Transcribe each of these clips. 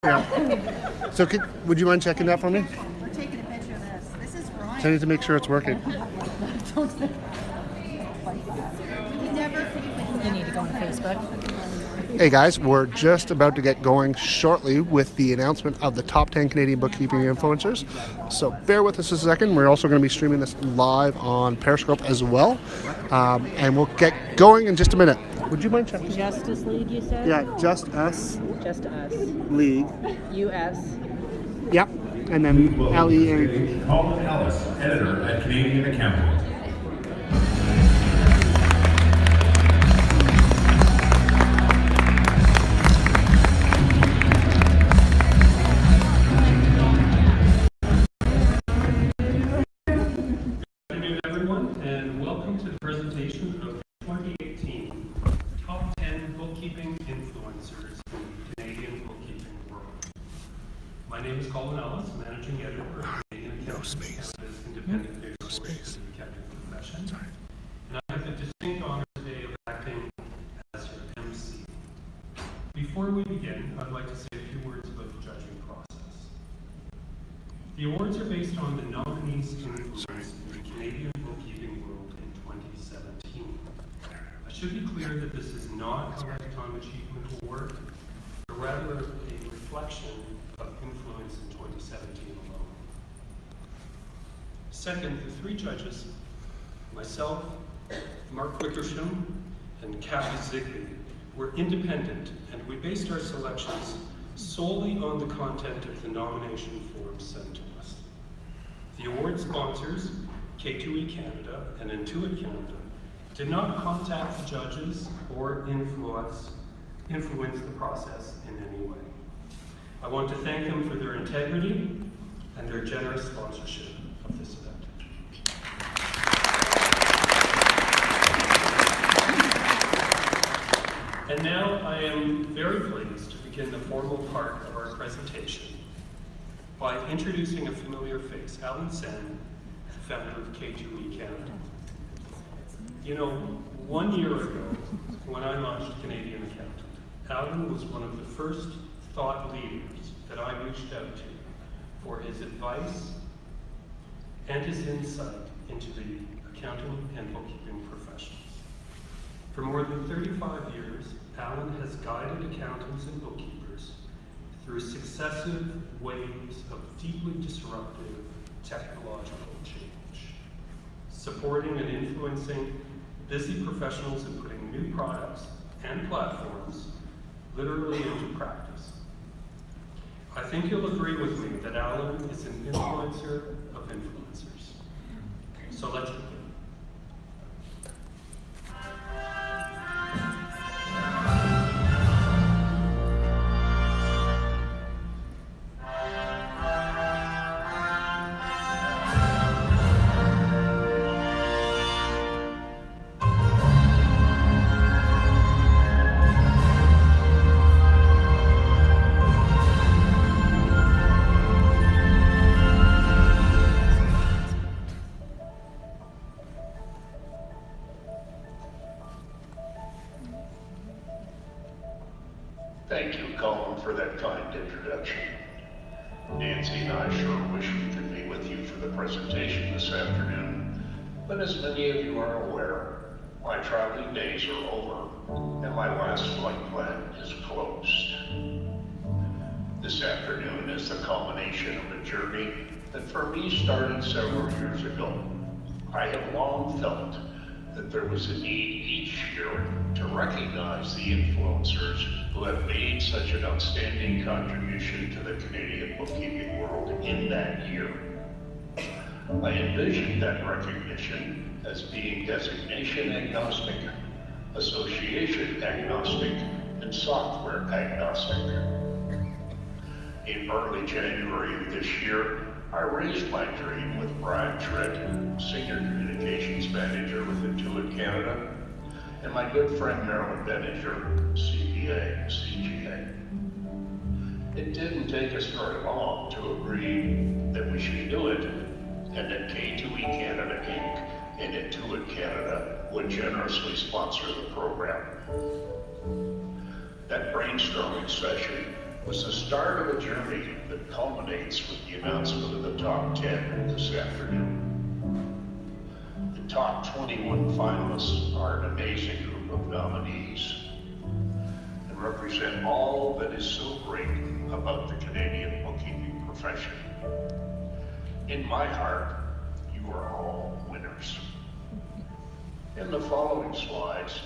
Yeah. So would you mind checking that for me? We're taking a picture of this. This is Ryan. So I need to make sure it's working. You need to go on Facebook. Hey guys, we're just about to get going shortly with the announcement of the top 10 Canadian bookkeeping influencers. So bear with us a second. We're also going to be streaming this live on Periscope as well. And we'll get going in just a minute. Would you mind checking? Justice League, you said? Yeah, Just Us Just Us. League. US. Yep. And then LEA. Colin Ellis, editor at Canadian Accountant. My name is Colin Ellis, managing editor of Canadian Accountant, Canada's independent news source in the accounting profession. Sorry. And I have the distinct honor today of acting as your MC. Before we begin, I'd like to say a few words about the judging process. The awards are based on the nominees' influence in the Canadian bookkeeping world in 2017. I should be clear that this is not a lifetime achievement award, but rather a reflection of influence in 2017 alone. Second, the three judges, myself, Mark Wickersham, and Kathy Zigley, were independent, and we based our selections solely on the content of the nomination forms sent to us. The award sponsors, K2E Canada and Intuit Canada, did not contact the judges or influence the process in any way. I want to thank them for their integrity and their generous sponsorship of this event. And now I am very pleased to begin the formal part of our presentation by introducing a familiar face, Alan Sen, founder of K2E Canada. You know, 1 year ago, when I launched Canadian Accountant, Alan was one of the first thought leaders that I reached out to for his advice and his insight into the accounting and bookkeeping professions. For more than 35 years, Alan has guided accountants and bookkeepers through successive waves of deeply disruptive technological change, supporting and influencing busy professionals in putting new products and platforms literally into practice. I think you'll agree with me that Alan is an influencer of influencers. So let's begin. Thank you, Colin, for that kind introduction. Nancy and I sure wish we could be with you for the presentation this afternoon, but as many of you are aware, my traveling days are over and my last flight plan is closed. This afternoon is the culmination of a journey that for me started several years ago. I have long felt that there was a need each year to recognize the influencers who have made such an outstanding contribution to the Canadian bookkeeping world in that year. I envisioned that recognition as being designation agnostic, association agnostic, and software agnostic. In early January of this year, I raised my dream with Brian Tritt, Senior Communications Manager with Intuit Canada, and my good friend Marilyn Benninger, CPA. It didn't take us very long to agree that we should do it, and that K2E Canada Inc. and Intuit Canada would generously sponsor the program. That brainstorming session was the start of a journey that culminates with the announcement of the top 10 this afternoon. The top 21 finalists are an amazing group of nominees and represent all that is so great about the Canadian bookkeeping profession. In my heart, you are all winners. In the following slides,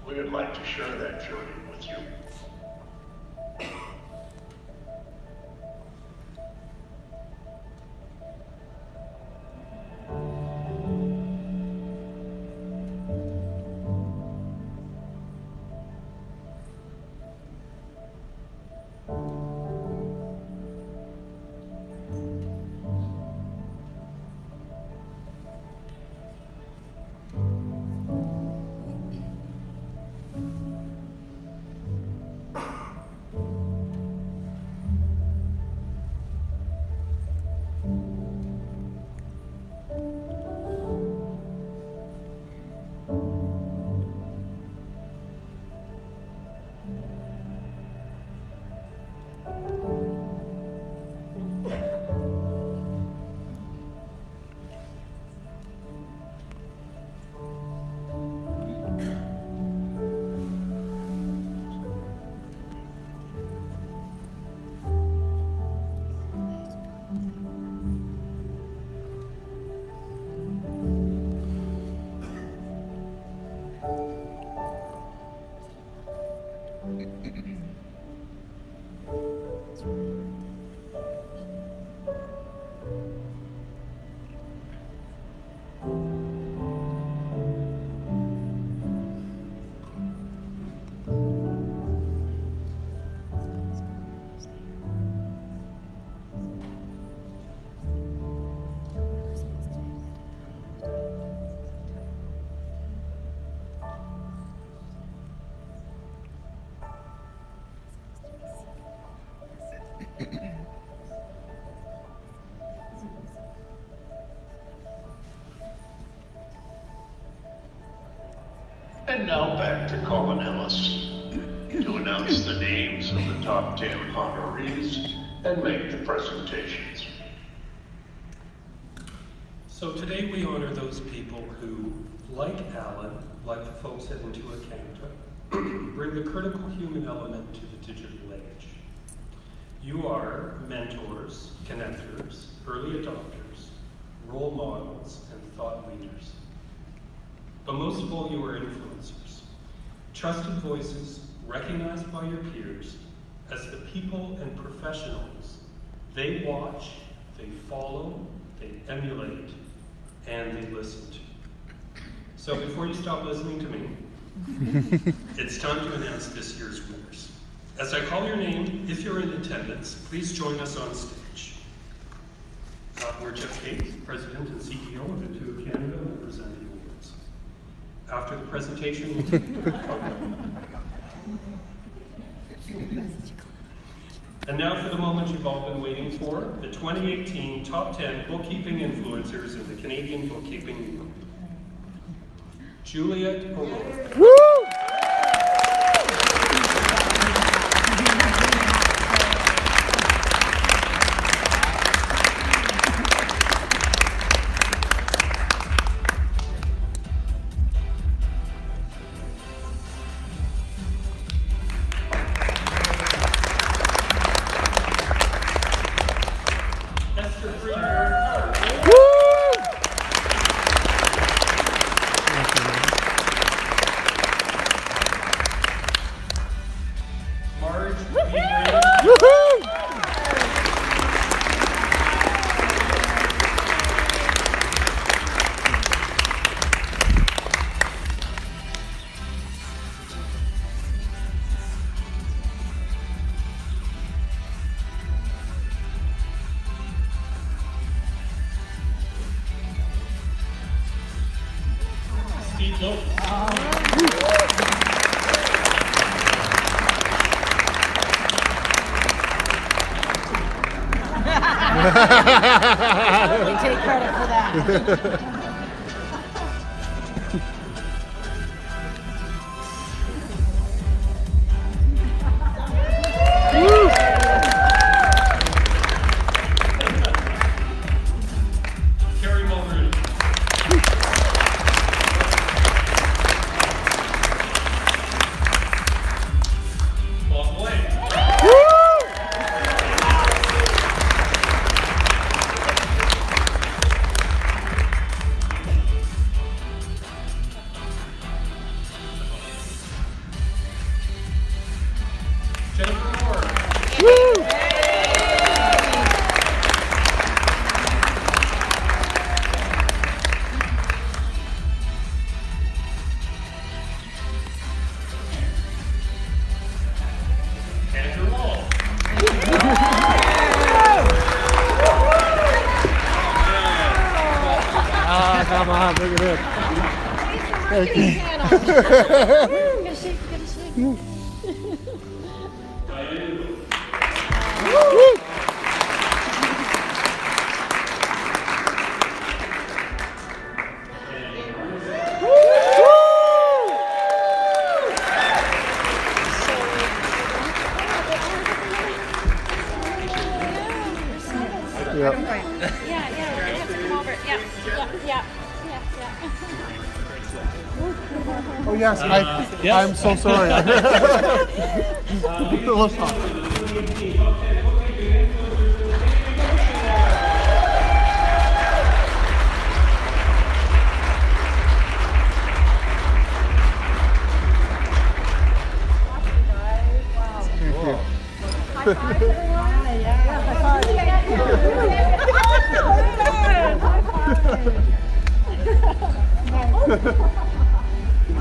we would like to share that journey with you. And now back to Colin Ellis to announce the names of the top 10 honorees and make the presentations. So today we honor those people who, like Alan, like the folks at Intuit Canada, bring the critical human element to the digital age. You are mentors, connectors, early adopters, role models, and thought leaders. But most of all, you are influencers, trusted voices recognized by your peers as the people and professionals they watch, they follow, they emulate, and they listen to. So before you stop listening to me, it's time to announce this year's winners. As I call your name, if you're in attendance, please join us on stage. We're Jeff Gates, President and CEO of Intuit Canada, and we present the awards. After the presentation, we'll take And now for the moment you've all been waiting for, the 2018 Top 10 Bookkeeping Influencers in the Canadian Bookkeeping Movement. Juliet O'Rourke. Totally take credit for that. Come on, bring it in. Thank you. Gonna shake, gonna shake. Woo! Yep. Yeah, yeah, we have to come over. Yeah, yeah, yeah, yeah. Oh yes, I'm so sorry. Let's talk.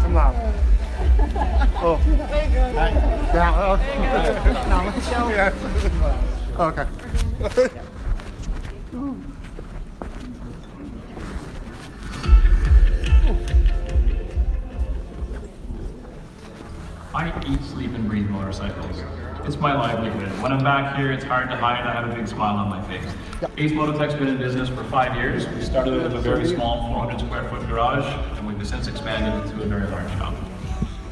I'm not. Oh. Yeah. No, let's show. Yeah. Okay. I eat, sleep, and breathe motorcycles. It's my livelihood. When I'm back here, it's hard to hide. I have a big smile on my face. Ace Mototech's been in business for 5 years. We started with a very small 400 square foot garage, and we've since expanded it to a very large shop.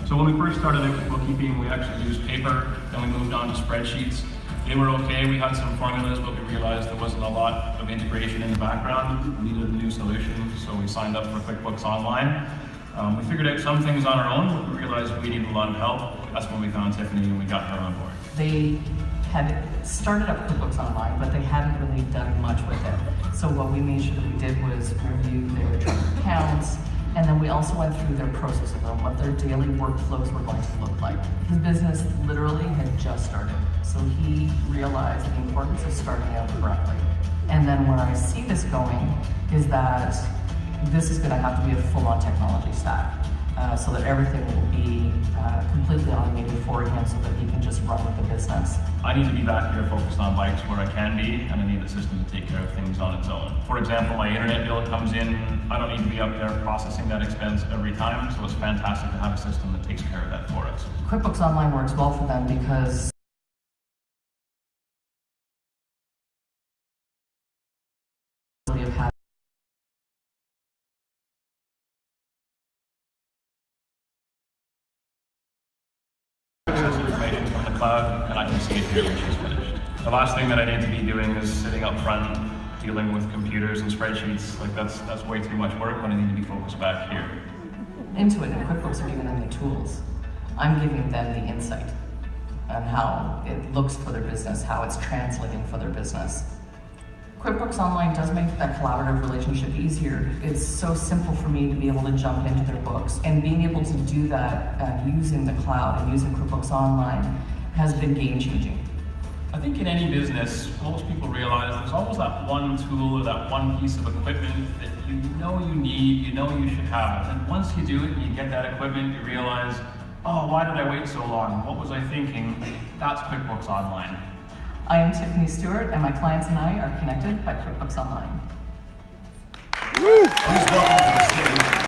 So when we first started out with bookkeeping, we actually used paper, then we moved on to spreadsheets. They were okay, we had some formulas, but we realized there wasn't a lot of integration in the background. We needed a new solution, so we signed up for QuickBooks Online. We figured out some things on our own, but we realized we needed a lot of help. That's when we found Tiffany and we got her on board. They had started up QuickBooks Online, but they hadn't really done much with it. So what we made sure that we did was review their trust accounts, and then we also went through their processes on what their daily workflows were going to look like. His business literally had just started, so he realized the importance of starting out correctly. And then where I see this going is that this is going to have to be a full-on technology stack, so that everything will be completely automated for him so that he can just run with the business. I need to be back here focused on bikes where I can be, and I need a system to take care of things on its own. For example, my internet bill comes in, I don't need to be up there processing that expense every time, so it's fantastic to have a system that takes care of that for us. QuickBooks Online works well for them because of having information from the cloud, and I can see it here when she's finished. The last thing that I need to be doing is sitting up front, dealing with computers and spreadsheets. Like that's way too much work when I need to be focused back here. Intuit and QuickBooks are giving them the tools. I'm giving them the insight on how it looks for their business, how it's translating for their business. QuickBooks Online does make that collaborative relationship easier. It's so simple for me to be able to jump into their books, and being able to do that using the cloud and using QuickBooks Online has been game-changing. I think in any business, most people realize there's always that one tool or that one piece of equipment that you know you need, you know you should have. And once you do it and you get that equipment, you realize, oh, why did I wait so long? What was I thinking? That's QuickBooks Online. I am Tiffany Stewart, and my clients and I are connected by QuickBooks Online. Please welcome to the stage